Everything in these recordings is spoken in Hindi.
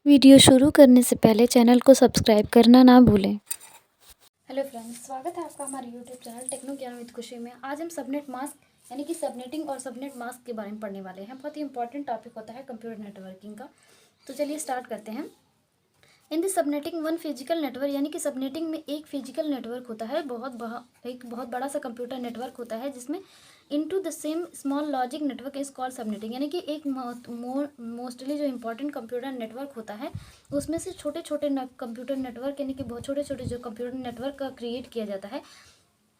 वीडियो शुरू करने से पहले चैनल को सब्सक्राइब करना ना भूलें। हेलो फ्रेंड्स, स्वागत है आपका हमारे यूट्यूब चैनल टेक्नो ज्ञान विद खुशी में। आज हम सबनेट मास्क यानी कि सबनेटिंग और सबनेट मास्क के बारे में पढ़ने वाले हैं। बहुत ही इंपॉर्टेंट टॉपिक होता है कंप्यूटर नेटवर्किंग का। तो चलिए स्टार्ट करते हैं। In the subnetting one physical network यानी कि सबनेटिंग में एक फिजिकल नेटवर्क होता है, एक बहुत बड़ा सा कंप्यूटर नेटवर्क होता है जिसमें into the same small logic network is called subnetting. यानी कि एक मोस्टली जो इंपॉर्टेंट कंप्यूटर नेटवर्क होता है उसमें से छोटे छोटे कंप्यूटर नेटवर्क यानी कि बहुत छोटे छोटे जो कंप्यूटर नेटवर्क का क्रिएट किया जाता है,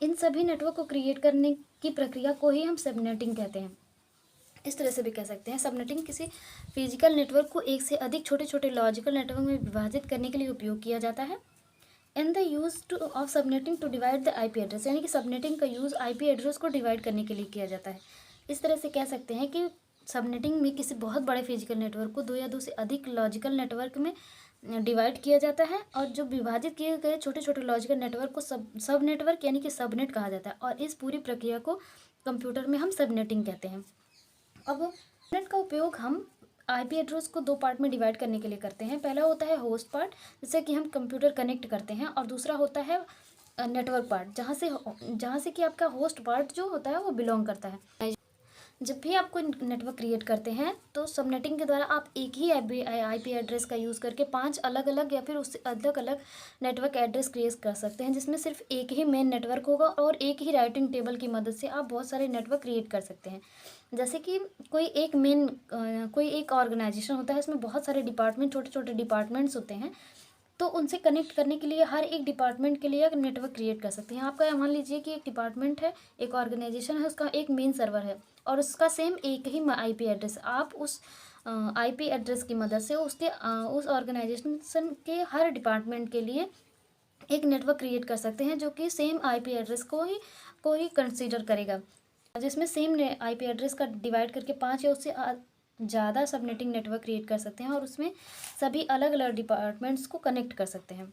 इन सभी नेटवर्क को क्रिएट करने की प्रक्रिया को ही हम सबनेटिंग कहते हैं। इस तरह से भी कह सकते हैं, सबनेटिंग किसी फिजिकल नेटवर्क को एक से अधिक छोटे छोटे लॉजिकल नेटवर्क में विभाजित करने के लिए उपयोग किया जाता है। And the use of subnetting to divide the IP address, यानी कि सबनेटिंग का यूज़ आईपी एड्रेस को डिवाइड करने के लिए किया जाता है। इस तरह से कह सकते हैं कि सबनेटिंग में किसी बहुत बड़े फिजिकल नेटवर्क को दो या दो से अधिक लॉजिकल नेटवर्क में डिवाइड किया जाता है, और जो विभाजित किए गए छोटे छोटे लॉजिकल नेटवर्क को सब नेटवर्क यानी कि सबनेट कहा जाता है। और इस पूरी प्रक्रिया को कंप्यूटर में हम सबनेटिंग कहते हैं। अब सबनेट का उपयोग हम आईपी एड्रेस को दो पार्ट में डिवाइड करने के लिए करते हैं। पहला होता है होस्ट पार्ट, जिससे कि हम कंप्यूटर कनेक्ट करते हैं, और दूसरा होता है नेटवर्क पार्ट, जहाँ से कि आपका होस्ट पार्ट जो होता है वो बिलोंग करता है। जब भी आप कोई नेटवर्क क्रिएट करते हैं तो सबनेटिंग के द्वारा आप एक ही आईपी एड्रेस का यूज़ करके 5 अलग अलग या फिर उससे अलग अलग नेटवर्क एड्रेस क्रिएट कर सकते हैं, जिसमें सिर्फ एक ही मेन नेटवर्क होगा और एक ही राउटिंग टेबल की मदद से आप बहुत सारे नेटवर्क क्रिएट कर सकते हैं। जैसे कि कोई एक ऑर्गेनाइजेशन होता है, इसमें बहुत सारे डिपार्टमेंट, छोटे छोटे डिपार्टमेंट्स होते हैं, तो उनसे कनेक्ट करने के लिए हर एक डिपार्टमेंट के लिए एक नेटवर्क क्रिएट कर सकते हैं। आपका मान लीजिए कि एक डिपार्टमेंट है, एक ऑर्गेनाइजेशन है, उसका एक मेन सर्वर है और उसका सेम एक ही आईपी एड्रेस। आप उस आईपी एड्रेस की मदद से उस ऑर्गेनाइजेशन के हर डिपार्टमेंट के लिए एक नेटवर्क क्रिएट कर सकते हैं, जो कि सेम आईपी एड्रेस को ही कंसीडर करेगा, जिसमें सेम आईपी एड्रेस का डिवाइड करके 5 या उससे ज़्यादा सबनेटिंग नेटवर्क क्रिएट कर सकते हैं और उसमें सभी अलग अलग डिपार्टमेंट्स को कनेक्ट कर सकते हैं।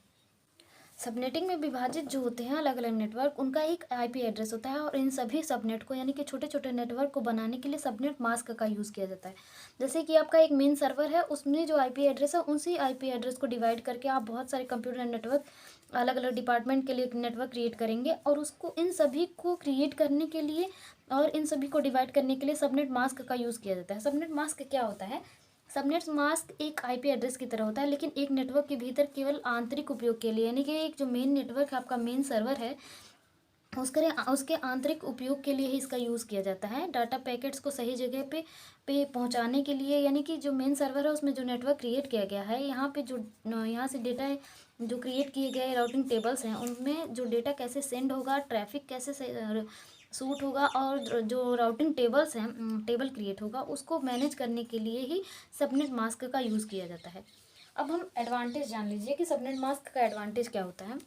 सबनेटिंग में विभाजित जो होते हैं अलग अलग नेटवर्क, उनका एक आईपी एड्रेस होता है, और इन सभी सबनेट को यानी कि छोटे छोटे नेटवर्क को बनाने के लिए सबनेट मास्क का यूज़ किया जाता है। जैसे कि आपका एक मेन सर्वर है, उसमें जो आईपी एड्रेस है उसी आईपी एड्रेस को डिवाइड करके आप बहुत सारे कंप्यूटर नेटवर्क अलग अलग डिपार्टमेंट के लिए एक नेटवर्क क्रिएट करेंगे, और उसको इन सभी को क्रिएट करने के लिए और इन सभी को डिवाइड करने के लिए सबनेट मास्क का यूज़ किया जाता है। सबनेट मास्क क्या होता है? सबनेट मास्क एक आईपी एड्रेस की तरह होता है, लेकिन एक नेटवर्क के भीतर केवल आंतरिक उपयोग के लिए, यानी कि एक जो मेन नेटवर्क है, आपका मेन सर्वर है, उसके आंतरिक उपयोग के लिए ही इसका यूज़ किया जाता है। डाटा पैकेट्स को सही जगह पे पहुंचाने के लिए, यानी कि जो मेन सर्वर है उसमें जो नेटवर्क क्रिएट किया गया है, यहाँ से डेटा जो क्रिएट किए गए राउटिंग टेबल्स हैं, उनमें जो डेटा कैसे सेंड होगा, ट्रैफिक कैसे सूट होगा, और जो राउटिंग टेबल्स हैं, टेबल क्रिएट होगा, उसको मैनेज करने के लिए ही सबनेट मास्क का यूज़ किया जाता है। अब हम एडवांटेज जान लीजिए कि सबनेट मास्क का एडवांटेज क्या होता है।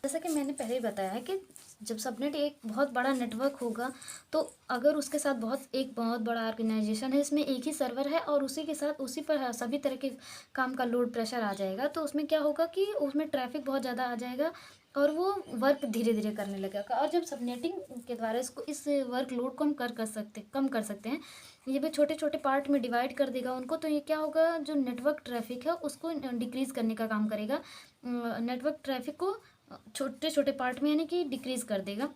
जैसा कि मैंने पहले ही बताया है कि जब सबनेट एक बहुत बड़ा नेटवर्क होगा, तो अगर उसके साथ एक बहुत बड़ा ऑर्गेनाइजेशन है, इसमें एक ही सर्वर है और उसी के साथ उसी पर सभी तरह के काम का लोड प्रेशर आ जाएगा, तो उसमें क्या होगा कि उसमें ट्रैफिक बहुत ज़्यादा आ जाएगा और वो वर्क धीरे धीरे करने लगेगा। और जब सबनेटिंग के द्वारा इस वर्क लोड को हम कम कर सकते हैं, ये भी छोटे छोटे पार्ट में डिवाइड कर देगा उनको, तो ये क्या होगा, जो नेटवर्क ट्रैफिक है उसको डिक्रीज़ करने का काम करेगा। नेटवर्क ट्रैफिक को छोटे छोटे पार्ट में यानी कि डिक्रीज़ कर देगा,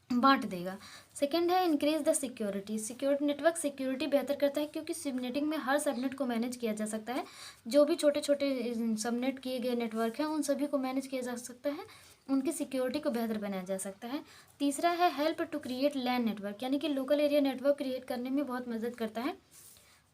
बांट देगा। सेकेंड है increase the security network security बेहतर करता है, क्योंकि सबनेटिंग में हर सबनेट को मैनेज किया जा सकता है। जो भी छोटे छोटे सबनेट किए गए नेटवर्क हैं उन सभी को मैनेज किया जा सकता है, उनकी सिक्योरिटी को बेहतर बनाया जा सकता है। तीसरा है help to create LAN network, यानी कि लोकल एरिया नेटवर्क क्रिएट करने में बहुत मदद करता है।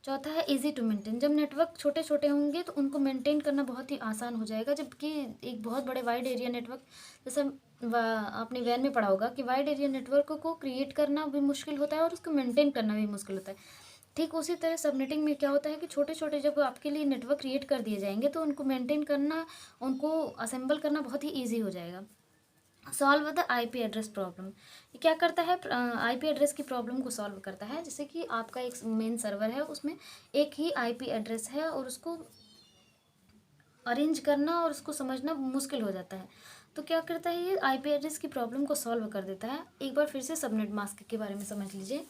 चौथा है इजी टू मेंटेन, जब नेटवर्क छोटे छोटे होंगे तो उनको मेंटेन करना बहुत ही आसान हो जाएगा, जबकि एक बहुत बड़े वाइड एरिया नेटवर्क, जैसे आपने वैन में पढ़ा होगा कि वाइड एरिया नेटवर्क को क्रिएट करना भी मुश्किल होता है और उसको मेंटेन करना भी मुश्किल होता है। ठीक उसी तरह सबनेटिंग में क्या होता है कि छोटे छोटे जब आपके लिए नेटवर्क क्रिएट कर दिए जाएंगे, तो उनको मेंटेन करना, उनको असेंबल करना बहुत ही ईजी हो जाएगा। Solve the IP address problem, ये क्या करता है, आईपी एड्रेस की प्रॉब्लम को सॉल्व करता है। जैसे कि आपका एक मेन सर्वर है, उसमें एक ही आईपी एड्रेस है और उसको अरेंज करना और उसको समझना मुश्किल हो जाता है, तो क्या करता है, ये आईपी एड्रेस की प्रॉब्लम को सॉल्व कर देता है। एक बार फिर से सबनेट मास्क के बारे में समझ लीजिए।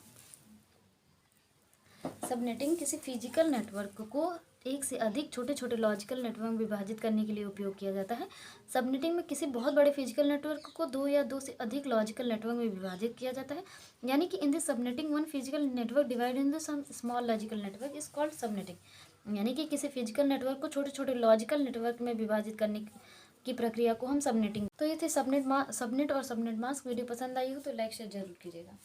सबनेटिंग किसी फिजिकल नेटवर्क को एक से अधिक छोटे छोटे लॉजिकल नेटवर्क में विभाजित करने के लिए उपयोग किया जाता है। सबनेटिंग में किसी बहुत बड़े फिजिकल नेटवर्क को दो या दो से अधिक लॉजिकल नेटवर्क में विभाजित किया जाता है। यानी कि in this subnetting one physical network divide in some small logical network is called subnetting. यानी कि किसी फिजिकल नेटवर्क को छोटे छोटे लॉजिकल नेटवर्क में विभाजित करने की प्रक्रिया को हम सबनेटिंग। तो ये थे सबनेट और सबनेट मास्क। वीडियो पसंद आई हो तो लाइक शेयर जरूर कीजिएगा।